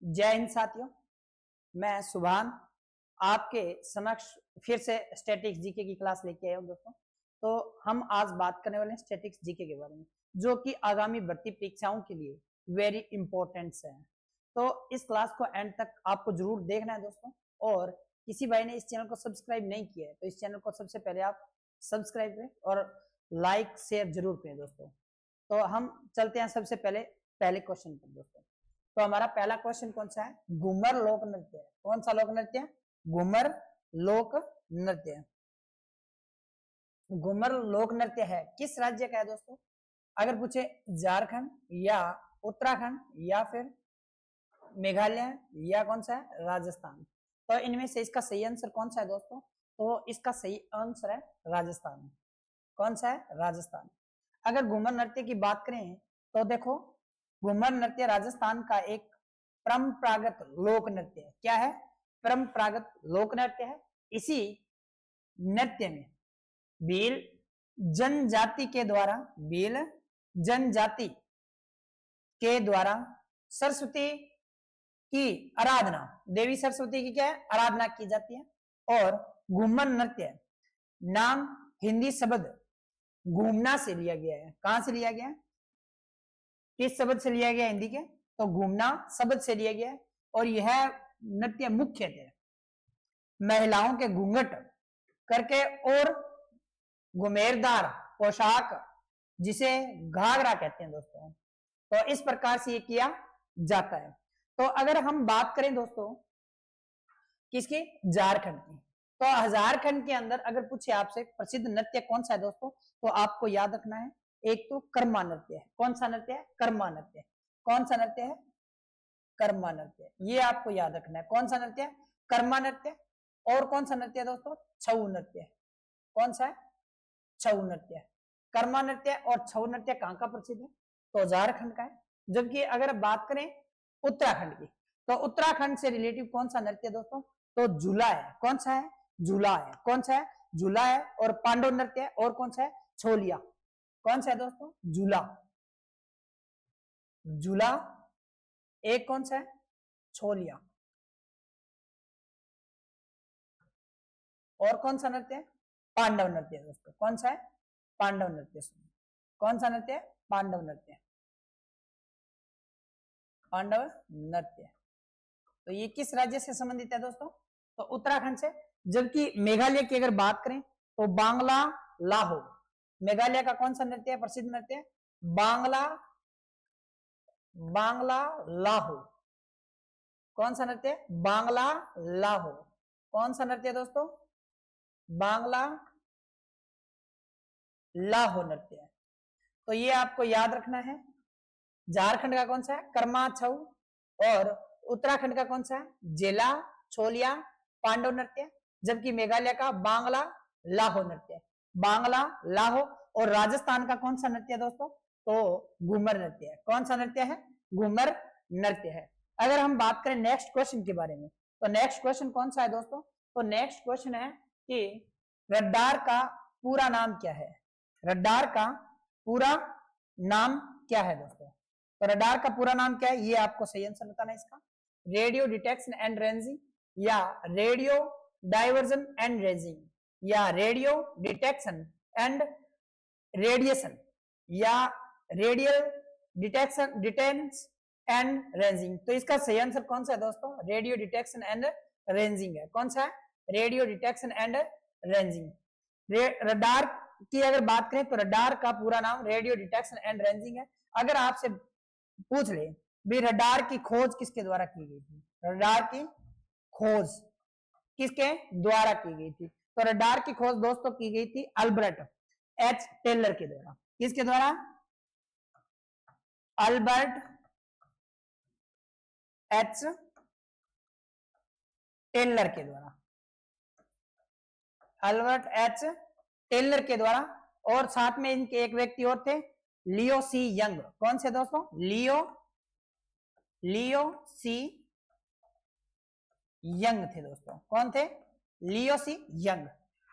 जय हिंद साथियों, मैं सुभान आपके समक्ष फिर से स्टैटिक्स जीके की क्लास लेके आया हूं दोस्तों। तो हम आज बात करने वाले हैं स्टैटिक्स जीके के बारे में, जो कि आगामी भर्ती परीक्षाओं के लिए वेरी इंपॉर्टेंट है। तो इस क्लास को एंड तक आपको जरूर देखना है दोस्तों। और किसी भाई ने इस चैनल को सब्सक्राइब नहीं किया है तो इस चैनल को सबसे पहले आप सब्सक्राइब करें और लाइक शेयर जरूर करें दोस्तों। तो हम चलते हैं सबसे पहले क्वेश्चन पर दोस्तों। तो हमारा पहला क्वेश्चन कौन सा है? घूमर लोक नृत्य है। कौन सा लोक नृत्य है? घूमर लोक नृत्य। घूमर लोक नृत्य है किस राज्य का है दोस्तों? अगर पूछे झारखंड या उत्तराखंड या फिर मेघालय या कौन सा है राजस्थान, तो इनमें से इसका सही आंसर कौन सा है दोस्तों? तो इसका सही आंसर है राजस्थान। कौन सा है? राजस्थान। अगर घूमर नृत्य की बात करें तो देखो, घूमर नृत्य राजस्थान का एक परंपरागत लोक नृत्य है। क्या है? परंपरागत लोक नृत्य है। इसी नृत्य में भील जनजाति के द्वारा सरस्वती की आराधना, देवी सरस्वती की क्या है? आराधना की जाती है। और घूमर नृत्य नाम हिंदी शब्द घूमना से लिया गया है। कहां से लिया गया है? किस शब्द से लिया गया? हिंदी के तो घूमना शब्द से लिया गया है। और यह नृत्य मुख्यतः महिलाओं के घूंघट करके और घुमेरदार पोशाक, जिसे घाघरा कहते हैं दोस्तों, तो इस प्रकार से ये किया जाता है। तो अगर हम बात करें दोस्तों किसकी? झारखंड की, तो झारखंड के अंदर अगर पूछे आपसे प्रसिद्ध नृत्य कौन सा है दोस्तों, तो आपको याद रखना है एक तो कर्मा नृत्य है। कौन सा नृत्य है? कर्मा नृत्य। कौन सा नृत्य है? कर्मा नृत्य। ये आपको याद रखना है। कौन सा नृत्य है? कर्मा नृत्य। और कौन सा नृत्य है दोस्तों? छऊ नृत्य। कौन सा है? छऊ नृत्य। कर्मा नृत्य और छऊ नृत्य कहां का प्रसिद्ध है? तो झारखंड का है। जबकि अगर बात करें उत्तराखंड की, तो उत्तराखंड से रिलेटिव कौन सा नृत्य दोस्तों? तो झूला है। कौन सा है? झूला है। कौन सा है? झूला है। और पांडव नृत्य है। और कौन सा है? छोलिया। कौन सा है दोस्तों? झूला। झूला एक कौन सा है? छोलिया। और कौन सा नृत्य है? पांडव नृत्य दोस्तों। कौन सा है? पांडव नृत्य। कौन सा नृत्य है? पांडव नृत्य। पांडव नृत्य। तो ये किस राज्य से संबंधित है दोस्तों? तो उत्तराखंड से। जबकि मेघालय की अगर बात करें तो बांग्ला लाहो। मेघालय का कौन सा नृत्य है? प्रसिद्ध नृत्य है बांग्ला लाहो। कौन सा नृत्य है? बांग्ला लाहो। कौन सा नृत्य है दोस्तों? बांग्ला लाहो नृत्य है। तो ये आपको याद रखना है। झारखंड का कौन सा है? कर्मा छऊ। और उत्तराखंड का कौन सा है? जेला, छोलिया, पांडव नृत्य। जबकि मेघालय का बांग्ला लाहो नृत्य। बांग्ला लाहो। और राजस्थान का कौन सा नृत्य है दोस्तों? तो घूमर नृत्य है। कौन सा नृत्य है? घूमर नृत्य है। अगर हम बात करें नेक्स्ट क्वेश्चन के बारे में, तो नेक्स्ट क्वेश्चन कौन सा है दोस्तों? तो नेक्स्ट क्वेश्चन है कि रडार का पूरा नाम क्या है? रडार का पूरा नाम क्या है दोस्तों? तो रडार का पूरा नाम क्या है? ये आपको सही आंसर बताना है इसका। रेडियो डिटेक्शन एंड रेंजिंग, या रेडियो डाइवर्जन एंड रेंजिंग, या रेडियो डिटेक्शन एंड रेडिएशन, या रेडियल डिटेक्शन एंड रेंजिंग। तो इसका सही आंसर कौन सा है दोस्तों? रेडियो डिटेक्शन एंड रेंजिंग है। कौन सा है? Radio detection and ranging. Radar की अगर बात करें तो रडार का पूरा नाम रेडियो डिटेक्शन एंड रेंजिंग है। अगर आपसे पूछ ले भी रडार की खोज किसके द्वारा की गई थी? रडार की खोज किसके द्वारा की गई थी? तो रडार की खोज दोस्तों की गई थी अल्बर्ट एच टेलर के द्वारा। किसके द्वारा? अल्बर्ट एच टेलर के द्वारा। अल्बर्ट एच टेलर के द्वारा। और साथ में इनके एक व्यक्ति और थे, लियो सी यंग। कौन से दोस्तों? लियो सी यंग थे दोस्तों। कौन थे? लियो सी यंग।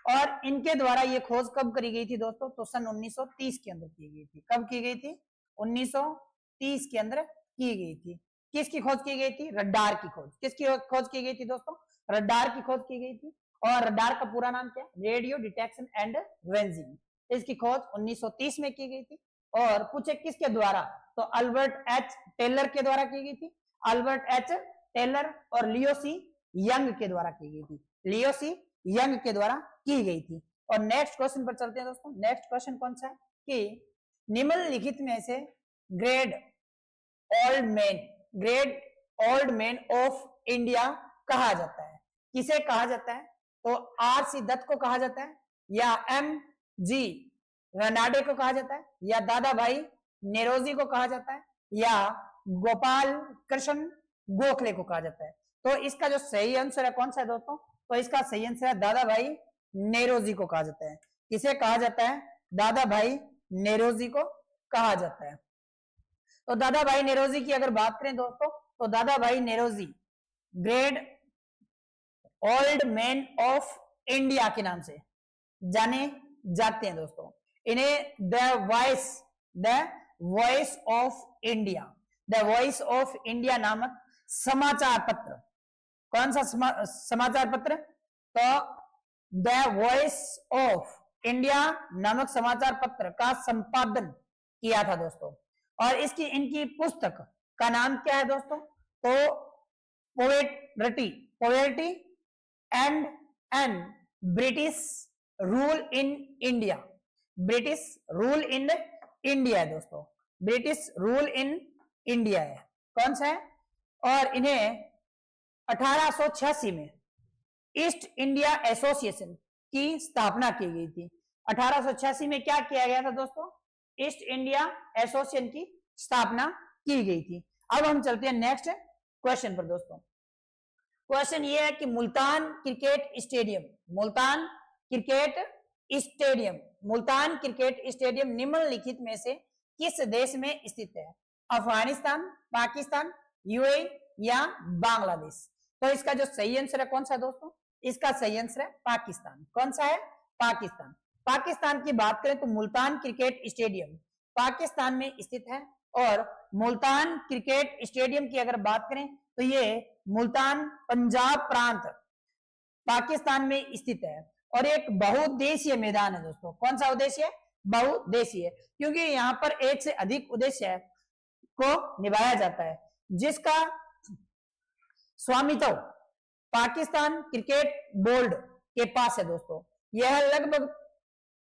और इनके द्वारा ये खोज कब करी गई थी दोस्तों? तो सन 1930 के अंदर की गई थी। कब की गई थी? 1930 के अंदर की गई थी। किसकी खोज की गई थी? रडार की खोज। किसकी खोज की गई थी दोस्तों? रडार की खोज की गई थी। और रडार का पूरा नाम क्या है? Radio detection and ranging. इसकी खोज 1930 में की गई थी। और पूछे किसके द्वारा? तो अल्बर्ट एच टेलर के द्वारा की गई थी। अल्बर्ट एच टेलर और लियो सी यंग के द्वारा की गई थी। लियो सी यंग के द्वारा की गई थी। और नेक्स्ट क्वेश्चन पर चलते हैं दोस्तों। नेक्स्ट क्वेश्चन कौन सा है कि निम्नलिखित में से great old man of India कहा जाता है? किसे कहा जाता है? तो आर.सी. दत्त को कहा जाता है, या एम.जी. रनाडे को कहा जाता है, या दादा भाई नेरोजी को कहा जाता है, या गोपाल कृष्ण गोखले को कहा जाता है? तो इसका जो सही आंसर है कौन सा है दोस्तों? तो इसका सही आंसर है दादा भाई नेरोजी को कहा जाता है। किसे कहा जाता है? दादा भाई नेरोजी को कहा जाता है। तो दादा भाई नेरोजी की अगर बात करें दोस्तों, तो Dadabhai Naoroji great old man of India के नाम से जाने जाते हैं दोस्तों। इन्हें द वॉइस ऑफ इंडिया नामक समाचार पत्र, कौन सा समाचार पत्र? तो द वॉइस ऑफ इंडिया नामक समाचार पत्र का संपादन किया था दोस्तों। और इनकी पुस्तक का नाम क्या है दोस्तों? तो poverty and British rule in India. British rule in India है दोस्तों। ब्रिटिश रूल इन इंडिया है। कौन सा है? और इन्हें 1886 में ईस्ट इंडिया एसोसिएशन की स्थापना की गई थी। 1886 में क्या किया गया था दोस्तों? ईस्ट इंडिया एसोसिएशन की स्थापना की गई थी। अब हम चलते हैं नेक्स्ट क्वेश्चन पर दोस्तों। क्वेश्चन ये है कि मुल्तान क्रिकेट स्टेडियम निम्नलिखित में से किस देश में स्थित है? अफगानिस्तान, पाकिस्तान, यूएई या बांग्लादेश? तो इसका जो सही आंसर है कौन सा है दोस्तों? इसका सही आंसर है पाकिस्तान। कौन सा है? पाकिस्तान। पाकिस्तान की बात करें तो मुल्तान क्रिकेट स्टेडियम पाकिस्तान में स्थित है। और मुल्तान क्रिकेट स्टेडियम की अगर बात करें तो ये मुल्तान पंजाब प्रांत पाकिस्तान में स्थित है। और एक बहुउद्देशीय मैदान है दोस्तों। कौन सा उद्देश्य है? बहुउद्देशीय, क्योंकि यहाँ पर एक से अधिक उद्देश्य को निभाया जाता है, जिसका स्वामित्व पाकिस्तान क्रिकेट बोर्ड के पास है दोस्तों। यह लगभग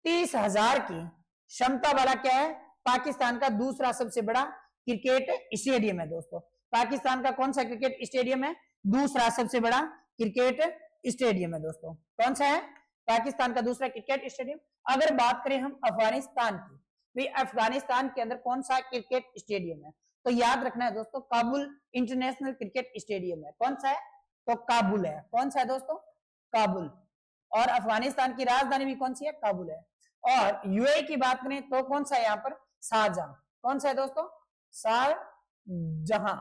30,000 की क्षमता वाला क्या है? पाकिस्तान का दूसरा सबसे बड़ा क्रिकेट स्टेडियम है दोस्तों। पाकिस्तान का कौन सा क्रिकेट स्टेडियम है? दूसरा सबसे बड़ा क्रिकेट स्टेडियम है दोस्तों। कौन सा है? पाकिस्तान का दूसरा क्रिकेट स्टेडियम। अगर बात करें हम अफगानिस्तान की, भाई अफगानिस्तान के अंदर कौन सा क्रिकेट स्टेडियम है? तो याद रखना है दोस्तों, काबुल इंटरनेशनल क्रिकेट स्टेडियम है। कौन सा है? तो काबुल है। कौन सा है दोस्तों? काबुल। और अफगानिस्तान की राजधानी भी कौन सी है? काबुल है। और यूएई की बात करें तो कौन सा है यहाँ पर? शारजाह। कौन सा है दोस्तों? शारजाह।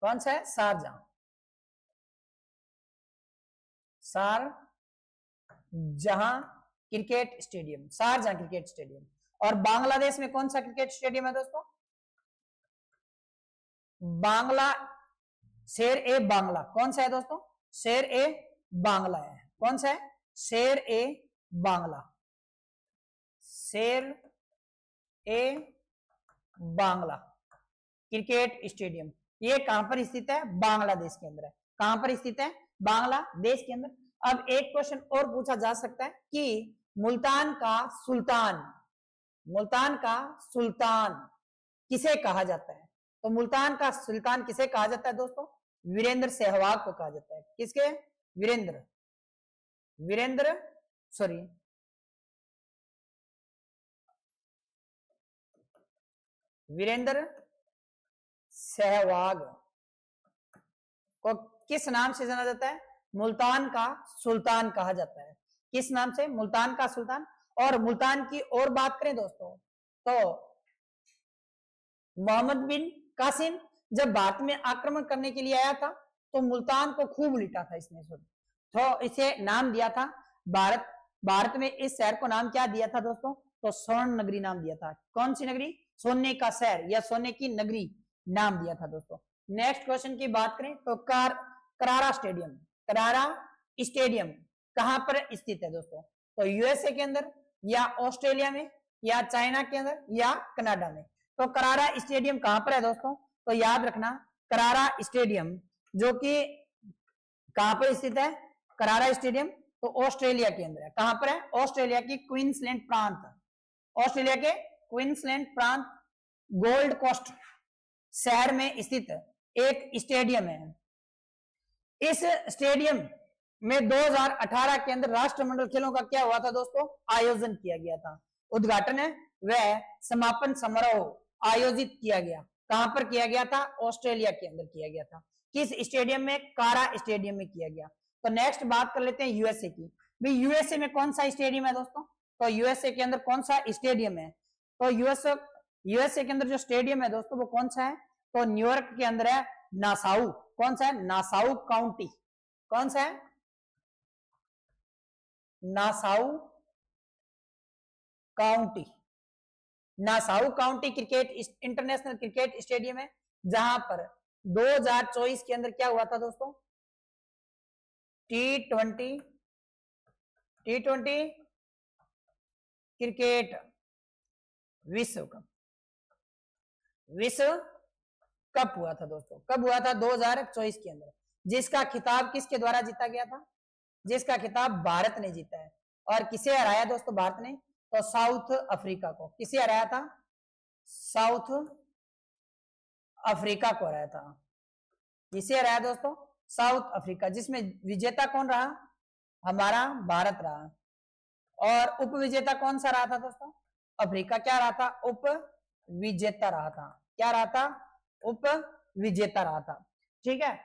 कौन सा है? Sharjah. Sharjah cricket stadium, Sharjah cricket stadium. और बांग्लादेश में कौन सा क्रिकेट स्टेडियम है दोस्तों? बांग्ला, शेर ए बांग्ला। कौन सा है दोस्तों? शेर ए बांग्ला है। कौन सा है? शेर ए बांग्ला। शेर ए बांग्ला क्रिकेट स्टेडियम। ये कहां पर स्थित है? बांग्लादेश के अंदर है। कहां पर स्थित है? बांग्लादेश के अंदर। अब एक क्वेश्चन और पूछा जा सकता है कि मुल्तान का सुल्तान किसे कहा जाता है? तो मुल्तान का सुल्तान किसे कहा जाता है दोस्तों? वीरेंद्र सहवाग को कहा जाता है। किसके? वीरेंद्र सहवाग को किस नाम से जाना जाता है? मुल्तान का सुल्तान कहा जाता है। किस नाम से? मुल्तान का सुल्तान। और मुल्तान की और बात करें दोस्तों तो मोहम्मद बिन कासिम जब भारत में आक्रमण करने के लिए आया था तो मुल्तान को खूब लूटा था इसने। तो इसे नाम दिया था भारत में इस शहर को नाम क्या दिया था दोस्तों? तो स्वर्ण नगरी नाम दिया था। कौन सी नगरी? सोने का शहर या सोने की नगरी नाम दिया था दोस्तों। नेक्स्ट क्वेश्चन की बात करें तो करारा स्टेडियम कहां पर स्थित है दोस्तों? तो यूएसए के अंदर, या ऑस्ट्रेलिया में, या चाइना के अंदर, या कनाडा में। तो करारा स्टेडियम कहां पर है दोस्तों? तो याद रखना, करारा स्टेडियम जो कि कहां पर स्थित है, करारा स्टेडियम तो ऑस्ट्रेलिया के अंदर है। कहां पर है? ऑस्ट्रेलिया की क्वींसलैंड प्रांत, ऑस्ट्रेलिया के क्वींसलैंड प्रांत गोल्ड कोस्ट शहर में स्थित एक स्टेडियम है। इस स्टेडियम में 2018 के अंदर राष्ट्रमंडल खेलों का क्या हुआ था दोस्तों? आयोजन किया गया था। उद्घाटन है वह समापन समारोह आयोजित किया गया। कहां पर किया गया था? ऑस्ट्रेलिया के अंदर किया गया था। किस स्टेडियम में? कारा स्टेडियम में किया गया। तो नेक्स्ट बात कर लेते हैं यूएसए की। भाई यूएसए में कौन सा स्टेडियम है दोस्तों? तो यूएसए के अंदर कौन सा स्टेडियम है? तो यूएसए के अंदर जो स्टेडियम है दोस्तों वो कौन सा है? तो न्यूयॉर्क के अंदर है नासाउ। कौन सा है? Nassau county. कौन सा है? Nassau county. Nassau county cricket international cricket stadium है, जहां पर 2024 के अंदर क्या हुआ था दोस्तों? टी20 क्रिकेट विश्व कप हुआ था दोस्तों। कब हुआ था? 2024 के अंदर। जिसका खिताब किसके द्वारा जीता गया था? जिसका खिताब भारत ने जीता है। और किसे हराया दोस्तों भारत ने? तो साउथ अफ्रीका को। किसे हराया था? साउथ अफ्रीका को हराया था। किसे हराया दोस्तों? South Africa. जिसमें विजेता कौन रहा? हमारा भारत रहा। और उप विजेता कौन सा रहा था दोस्तों? अफ्रीका क्या रहा था? उप विजेता रहा था। क्या रहा था? उप विजेता रहा था। ठीक है।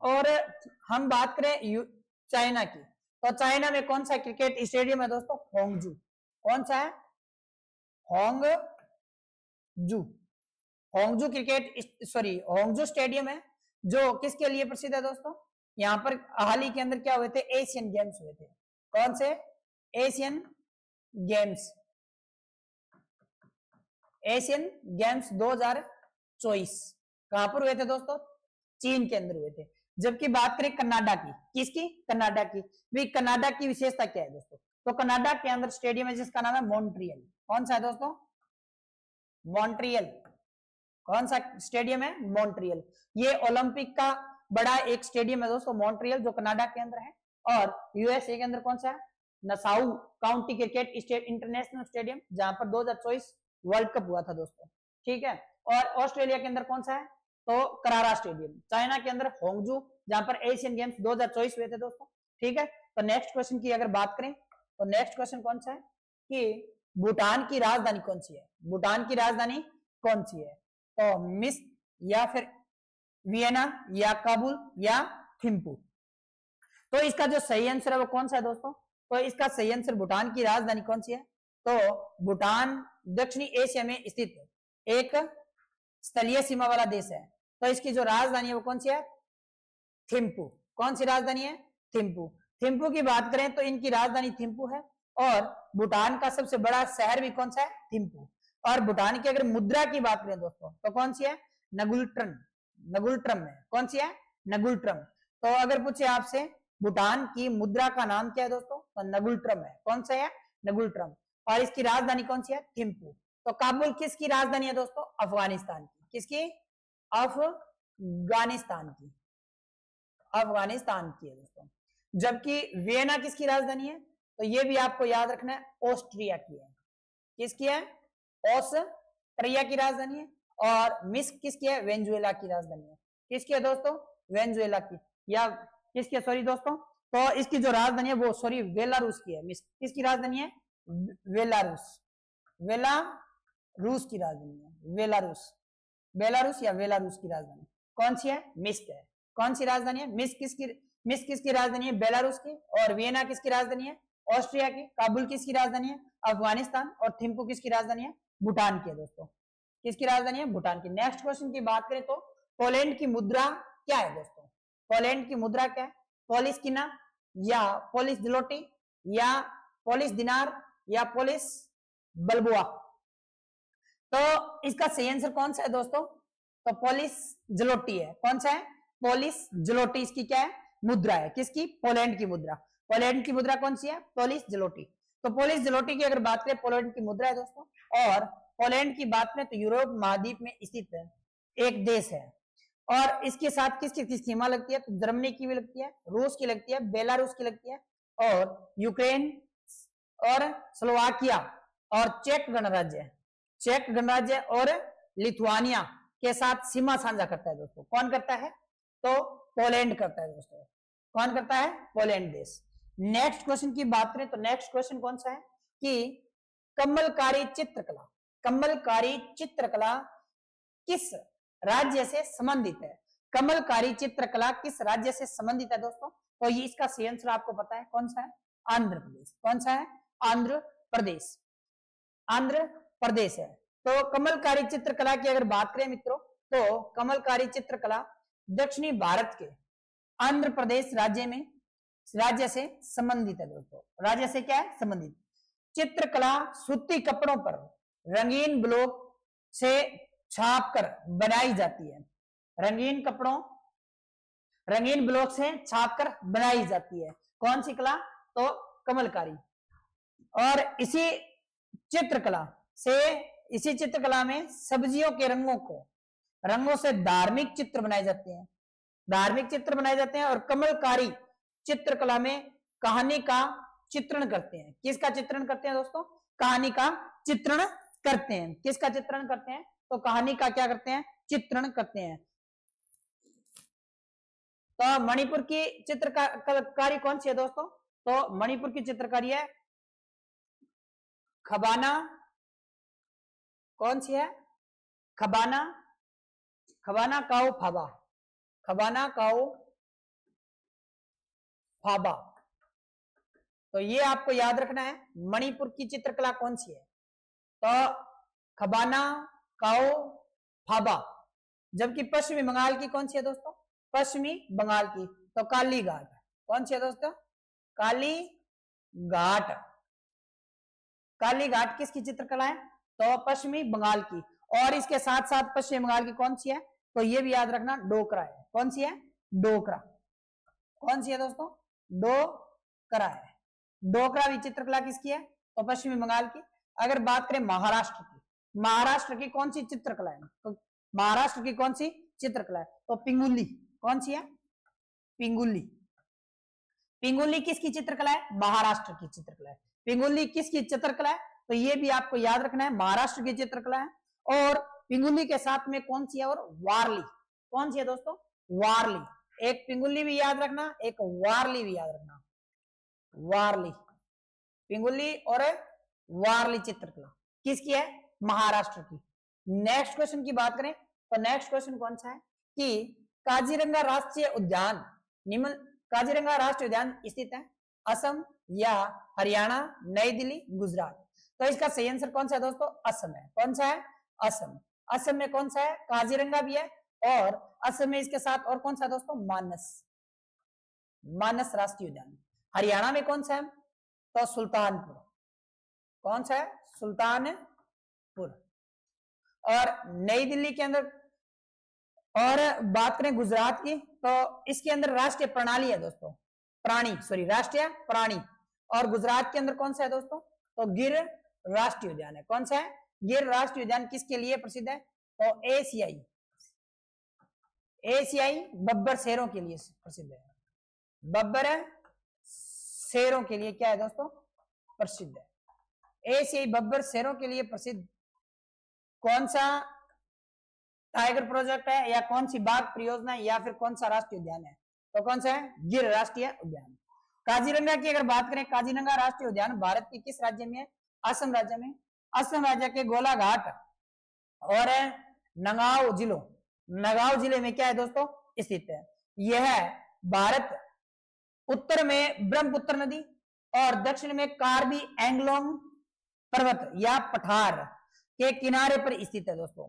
और हम बात करें चाइना की, तो चाइना में कौन सा क्रिकेट स्टेडियम है दोस्तों? होंगजू। कौन सा है? होंगजू स्टेडियम है, जो किसके लिए प्रसिद्ध है दोस्तों? यहां पर हाल ही के अंदर क्या हुए थे? एशियन गेम्स हुए थे। कौन से? एशियन गेम्स 2024 कहां पर हुए थे दोस्तों? चीन के अंदर हुए थे। जबकि बात करें कनाडा की, किसकी? कनाडा की। भी कनाडा की विशेषता क्या है दोस्तों? तो कनाडा के अंदर स्टेडियम है जिसका नाम है मॉन्ट्रियल। कौन सा है दोस्तों? मॉन्ट्रियल। कौन सा स्टेडियम है? मॉन्ट्रियल। ये ओलंपिक का बड़ा एक स्टेडियम है दोस्तों, मॉन्ट्रियल, जो कनाडा के अंदर है। और यूएसए के अंदर कौन सा है? Nassau county cricket international stadium, जहां पर 2024 वर्ल्ड कप हुआ था दोस्तों। ठीक है। और ऑस्ट्रेलिया के अंदर कौन सा है? तो करारा स्टेडियम। चाइना के अंदर होंगजू, जहां पर एशियन गेम्स 2024 हुए थे दोस्तों। ठीक है। तो नेक्स्ट क्वेश्चन की अगर बात करें तो नेक्स्ट क्वेश्चन कौन सा है कि भूटान की राजधानी कौन सी है? भूटान की राजधानी कौन सी है? तो मिस्क, या फिर वियना, या काबुल, या थिम्पू। तो इसका जो सही आंसर है वो कौन सा है दोस्तों? तो इसका सही आंसर, भूटान की राजधानी कौन सी है? तो भूटान दक्षिणी एशिया में स्थित एक स्थलीय सीमा वाला देश है। तो इसकी जो राजधानी है वो कौन सी है? थिम्पू। कौन सी राजधानी है? थिम्पू। थिम्पू की बात करें तो इनकी राजधानी थिम्पू है। और भूटान का सबसे बड़ा शहर भी कौन सा है? थिम्पू। और भूटान की अगर मुद्रा की बात करें दोस्तों तो कौन सी है? नगुल्ट्रम है। कौन सी है? नगुल्ट्रम। तो अगर पूछे आपसे भूटान की मुद्रा का नाम क्या है दोस्तों? तो नगुल्ट्रम है। कौन सा है? नगुल्ट्रम। और इसकी राजधानी कौन सी है? थिम्पू। तो काबुल किसकी राजधानी है दोस्तों? अफगानिस्तान की। किसकी? अफगानिस्तान की है दोस्तों। जबकि वियना किसकी राजधानी है? तो ये भी आपको याद रखना है, ऑस्ट्रिया की है। किसकी है? ऑस्ट्रिया की राजधानी है। और मिस्क किसकी है? वेनेजुएला की राजधानी है। किसकी है दोस्तों? वेनेजुएला की। या किसकी है? सॉरी दोस्तों, तो इसकी जो राजधानी है वो बेलारूस की है। मिस्क किसकी राजधानी है? बेलारूस की राजधानी है। बेलारूस या बेलारूस की राजधानी कौन सी है? मिस्क है। कौन सी राजधानी है? मिस्क किसकी राजधानी है? बेलारूस की। और वियना किसकी राजधानी है? ऑस्ट्रिया की। काबुल किसकी राजधानी है? अफगानिस्तान। और थिम्पू किसकी राजधानी है? भूटान की है दोस्तों। किसकी राजधानी है? भूटान की। नेक्स्ट क्वेश्चन की बात करें तो पोलैंड की मुद्रा क्या है दोस्तों? पोलैंड की मुद्रा क्या है? पोलिश किना, या पोलिश ज़्लोटी, या पोलिश दिनार, या पोलिश बल्बोआ। तो इसका सही आंसर कौन सा है दोस्तों? तो पोलिश जलोटी है। कौन सा है? पोलिश जलोटी इसकी क्या है? मुद्रा है। किसकी? पोलैंड की मुद्रा। पोलैंड की मुद्रा कौन सी है? पोलिश जलोटी। तो पोलिश जलोटी की अगर बात करें, पोलैंड की मुद्रा है दोस्तों। और पोलैंड की बात करें तो यूरोप महाद्वीप में स्थित एक देश है। और इसके साथ किसकी सीमा लगती है? तो जर्मनी की भी लगती है, रूस की लगती है, बेलारूस की लगती है, और यूक्रेन और स्लोवाकिया और चेक गणराज्य, चेक गणराज्य और लिथुआनिया के साथ सीमा साझा करता है दोस्तों। कौन करता है? तो पोलैंड करता है दोस्तों। कौन करता है? पोलैंड देश। नेक्स्ट क्वेश्चन की बात करें तो नेक्स्ट क्वेश्चन कौन सा है कि कमलकारी चित्रकला, कमलकारी चित्रकला किस राज्य से संबंधित है? कमलकारी चित्रकला किस राज्य से संबंधित है दोस्तों? तो ये इसका सही आंसर आपको पता है, कौन सा है? आंध्र प्रदेश। कौन सा है? आंध्र प्रदेश। आंध्र प्रदेश है। तो कमलकारी चित्रकला की अगर बात करें मित्रों, तो कमलकारी चित्रकला दक्षिणी भारत के आंध्र प्रदेश राज्य से संबंधित है दोस्तों। राज्य से क्या है? संबंधित। चित्रकला सूती कपड़ों पर रंगीन ब्लॉक से छापकर बनाई जाती है। रंगीन ब्लॉक से छापकर बनाई जाती है। कौन सी कला? तो कमलकारी। और इसी चित्रकला में सब्जियों के रंगों से धार्मिक चित्र बनाए जाते हैं। धार्मिक चित्र बनाए जाते हैं। और कमलकारी चित्रकला में कहानी का चित्रण करते हैं। किसका चित्रण करते हैं दोस्तों? कहानी का चित्रण करते हैं। किसका चित्रण करते हैं? तो कहानी का क्या करते हैं? चित्रण करते हैं। तो मणिपुर की चित्रकारी कौन सी है दोस्तों? तो मणिपुर की चित्रकारी है खबाना। कौन सी है? खबाना काओ फाबा। खबाना काओ फाबा। तो ये आपको याद रखना है, मणिपुर की चित्रकला कौन सी है? तो खबाना काओ फाबा। जबकि पश्चिमी बंगाल की कौन सी है दोस्तों? पश्चिमी बंगाल की तो काली घाट। कौन सी है दोस्तों? काली घाट। काली घाट किसकी चित्रकला है? तो पश्चिमी बंगाल की। और इसके साथ साथ पश्चिमी बंगाल की कौन सी है? तो ये भी याद रखना, डोकरा है। कौन सी है? डोकरा। कौन सी है दोस्तों? डोकरा है। डोकरा भी चित्रकला किसकी है? तो पश्चिमी बंगाल की। अगर बात करें महाराष्ट्र की, महाराष्ट्र की कौन सी चित्रकला है? तो महाराष्ट्र की कौन सी चित्रकला है? तो पिंगुली। कौन सी है? पिंगुली। पिंगुली किसकी चित्रकला है? महाराष्ट्र की चित्रकला है। पिंगुली किसकी चित्रकला है? तो ये भी आपको याद रखना है, महाराष्ट्र की चित्रकला है। और पिंगुली के साथ में कौन सी है? और वारली। कौन सी है दोस्तों? वारली। एक पिंगुली भी याद रखना, एक वारली भी याद रखना। वारली, पिंगुली और वारली चित्रकला किसकी है? महाराष्ट्र की। नेक्स्ट क्वेश्चन की बात करें तो नेक्स्ट क्वेश्चन कौन सा है कि काजीरंगा राष्ट्रीय उद्यान काजीरंगा राष्ट्रीय उद्यान स्थित है असम या हरियाणा, नई दिल्ली, गुजरात? तो इसका सही आंसर कौन सा है दोस्तों? असम है। कौन सा है? असम। असम में कौन सा है? काजीरंगा भी है। और असम में इसके साथ और कौन सा है दोस्तों? मानस राष्ट्रीय उद्यान। हरियाणा में कौन सा है? तो सुल्तानपुर। कौन सा है? सुल्तानपुर। और नई दिल्ली के अंदर, और बात करें गुजरात की तो इसके अंदर राष्ट्रीय प्रणाली है दोस्तों, राष्ट्रीय प्राणी। और गुजरात के अंदर कौन सा है दोस्तों? तो गिर राष्ट्रीय उद्यान है। कौन सा है? गिर राष्ट्रीय उद्यान किसके लिए प्रसिद्ध है? तो एशियाई बब्बर शेरों के लिए प्रसिद्ध है। बब्बर शेरों के लिए क्या है दोस्तों? प्रसिद्ध है। एशियाई बब्बर शेरों के लिए प्रसिद्ध कौन सा टाइगर प्रोजेक्ट है, या कौन सी बाघ परियोजना है, या फिर कौन सा राष्ट्रीय उद्यान है? तो कौन सा है? गिर राष्ट्रीय उद्यान। काजीरंगा की अगर बात करें, काजीरंगा राष्ट्रीय उद्यान भारत के किस राज्य में है? असम राज्य में। असम राज्य के गोलाघाट और नगांव जिले में क्या है दोस्तों? स्थित है। यह भारत उत्तर में ब्रह्मपुत्र नदी और दक्षिण में कार्बी एंग्लोंग पर्वत या पठार के किनारे पर स्थित है दोस्तों।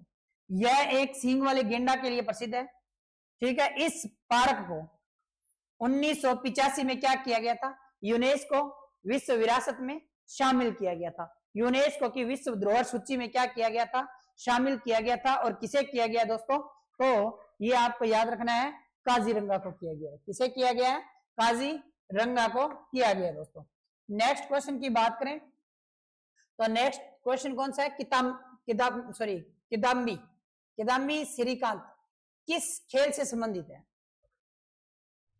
यह एक सींग वाले गेंडा के लिए प्रसिद्ध है। ठीक है। इस पार्क को 1985 में क्या किया गया था? यूनेस्को विश्व विरासत में शामिल किया गया था। यूनेस्को की विश्व धरोहर सूची में क्या किया गया था? शामिल किया गया था। और किसे किया गया दोस्तों? तो ये आपको याद रखना है, काजीरंगा को किया गया है। किसे किया गया है? काजीरंगा को किया गया है दोस्तों। नेक्स्ट क्वेश्चन की बात करें तो नेक्स्ट क्वेश्चन कौन सा है? किदाम्बी श्रीकांत किस खेल से संबंधित है?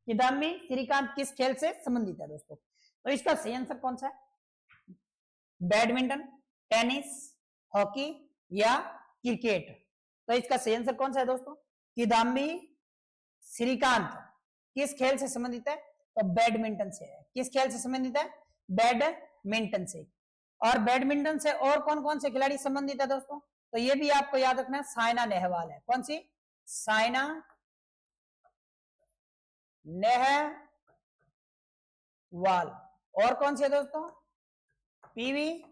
किदाम्बी श्रीकांत किस खेल से संबंधित है दोस्तों? तो इसका सही आंसर कौन सा है? बैडमिंटन, टेनिस, हॉकी या क्रिकेट? तो इसका सही आंसर कौन सा है दोस्तों? किदाम्बी श्रीकांत किस खेल से संबंधित है? तो बैडमिंटन से है। किस खेल से संबंधित है? बैडमिंटन से। और बैडमिंटन से और कौन कौन से खिलाड़ी संबंधित है दोस्तों? तो ये भी आपको याद रखना है, साइना नेहवाल है। कौन सी? साइना नेहवाल। और कौन सी है दोस्तों? पीवी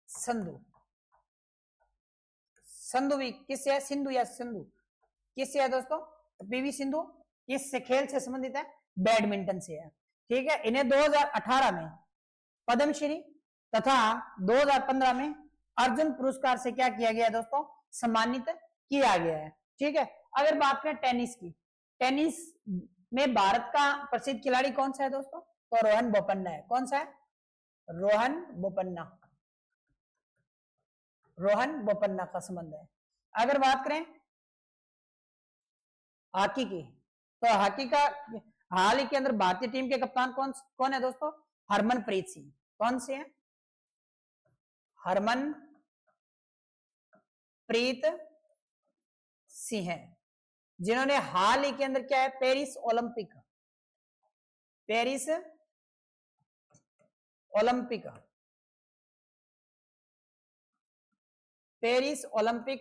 संधू। संधू भी किससे है? सिंधु या संधू किससे है दोस्तों? पीवी सिंधु किस खेल से संबंधित है? बैडमिंटन से है। ठीक है। इन्हें 2018 में पद्मश्री तथा 2015 में अर्जुन पुरस्कार से क्या किया गया है दोस्तों? सम्मानित किया गया है। ठीक है। अगर बात करें टेनिस की, टेनिस में भारत का प्रसिद्ध खिलाड़ी कौन सा है दोस्तों? तो रोहन बोपन्ना है। कौन सा है? रोहन बोपन्ना। रोहन बोपन्ना का संबंध है। अगर बात करें हॉकी की, तो हॉकी का हाल ही के अंदर भारतीय टीम के कप्तान कौन है दोस्तों? हरमनप्रीत सिंह। कौन से हैं? हरमनप्रीत सिंह है, जिन्होंने हाल ही के अंदर क्या है? पेरिस ओलंपिक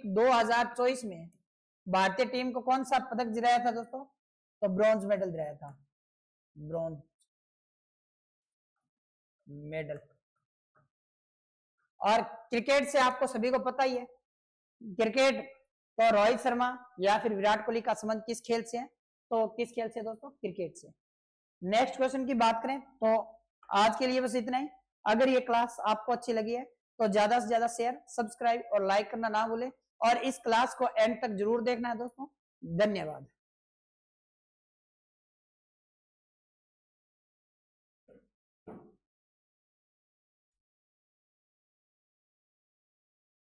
2024 में भारतीय टीम को कौन सा पदक दिलाया था दोस्तों? तो ब्रॉन्ज मेडल दिलाया था। Bronze medal. और क्रिकेट से आपको सभी को पता ही है, क्रिकेट तो रोहित शर्मा या फिर विराट कोहली का संबंध किस खेल से है? तो किस खेल से दोस्तों? क्रिकेट से। नेक्स्ट क्वेश्चन की बात करें तो आज के लिए बस इतना ही। अगर ये क्लास आपको अच्छी लगी है तो ज्यादा से ज्यादा शेयर, सब्सक्राइब और लाइक करना ना भूलें, और इस क्लास को एंड तक जरूर देखना है दोस्तों। धन्यवाद।